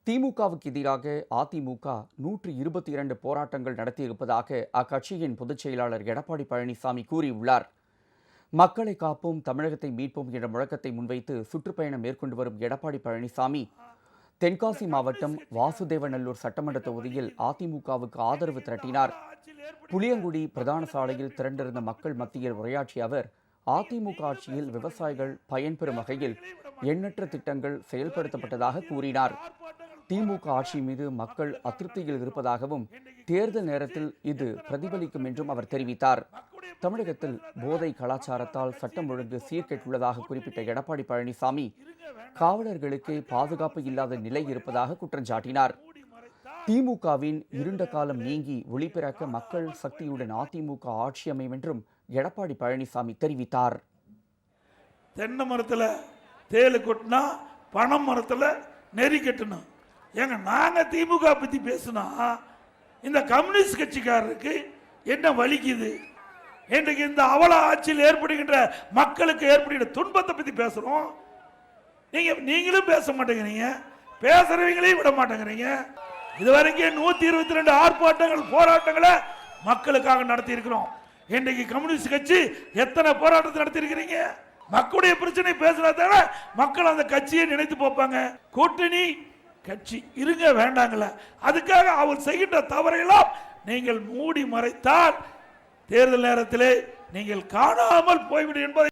திமுகவுக்கு எதிராக அதிமுக 122 போராட்டங்கள் நடத்தியிருப்பதாக அக்கட்சியின் பொதுச் செயலாளர் எடப்பாடி பழனிசாமி கூறியுள்ளார். மக்களை காப்போம், தமிழகத்தை மீட்போம் என்ற முழக்கத்தை முன்வைத்து சுற்றுப்பயணம் மேற்கொண்டு வரும் எடப்பாடி பழனிசாமி தென்காசி மாவட்டம் வாசுதேவநல்லூர் சட்டமன்ற தொகுதியில் அதிமுகவுக்கு ஆதரவு திரட்டினார். புளியங்குடி பிரதான சாலையில் திரண்டிருந்த மக்கள் மத்தியில் உரையாற்றிய அவர், அதிமுக ஆட்சியில் விவசாயிகள் பயன்பெறும் வகையில் எண்ணற்ற திட்டங்கள் செயல்படுத்தப்பட்டதாக கூறினார். திமுக ஆட்சி மீது மக்கள் அதிருப்தியில் இருப்பதாகவும் தேர்தல் நேரத்தில் இது பிரதிபலிக்கும் என்றும் அவர் தெரிவித்தார். தமிழகத்தில் போதை கலாச்சாரத்தால் சட்டம் ஒழுங்கு சீர்கெட்டுள்ளதாக குறிப்பிட்ட எடப்பாடி பழனிசாமி காவலர்களுக்கு பாதுகாப்பு இல்லாத நிலை இருப்பதாக குற்றம் சாட்டினார். திமுகவின் இருண்ட காலம் நீங்கி ஒளிபிறக்க மக்கள் சக்தியுடன் அதிமுக ஆட்சி அமையும் என்றும் எடப்பாடி பழனிசாமி தெரிவித்தார். தென்னை மரத்தில் தேலு கொட்டினா பனை மரத்தில் நெறி கட்டணும். ஏங்க நாங்கள் திமுக பற்றி பேசுனா இந்த கம்யூனிஸ்ட் கட்சிக்காரருக்கு என்ன வலிக்குது? இன்றைக்கு இந்த அவல ஆட்சியில் ஏற்படுகின்ற மக்களுக்கு ஏற்படுகின்ற துன்பத்தை பற்றி பேசுகிறோம். நீங்களும் பேச மாட்டேங்கிறீங்க, பேசுறவங்களையும் விட மாட்டேங்கிறீங்க. இதுவரைக்கும் 122 ஆர்ப்பாட்டங்கள் போராட்டங்களை மக்களுக்காக நடத்தி இருக்கிறோம். இன்றைக்கு கம்யூனிஸ்ட் கட்சி எத்தனை போராட்டத்தை நடத்தி இருக்கிறீங்க? மக்களுடைய பிரச்சனை பேசுறதால மக்கள் அந்த கட்சியை நினைத்து போப்பாங்க. கூட்டணி கட்சி இருங்க வேண்டாங்கள, அதுக்காக அவர் செய்கின்ற தவறையெல்லாம் நீங்கள் மூடி மறைத்தால் தேர்தல் நேரத்திலே நீங்கள் காணாமல் போய்விடும் என்பதை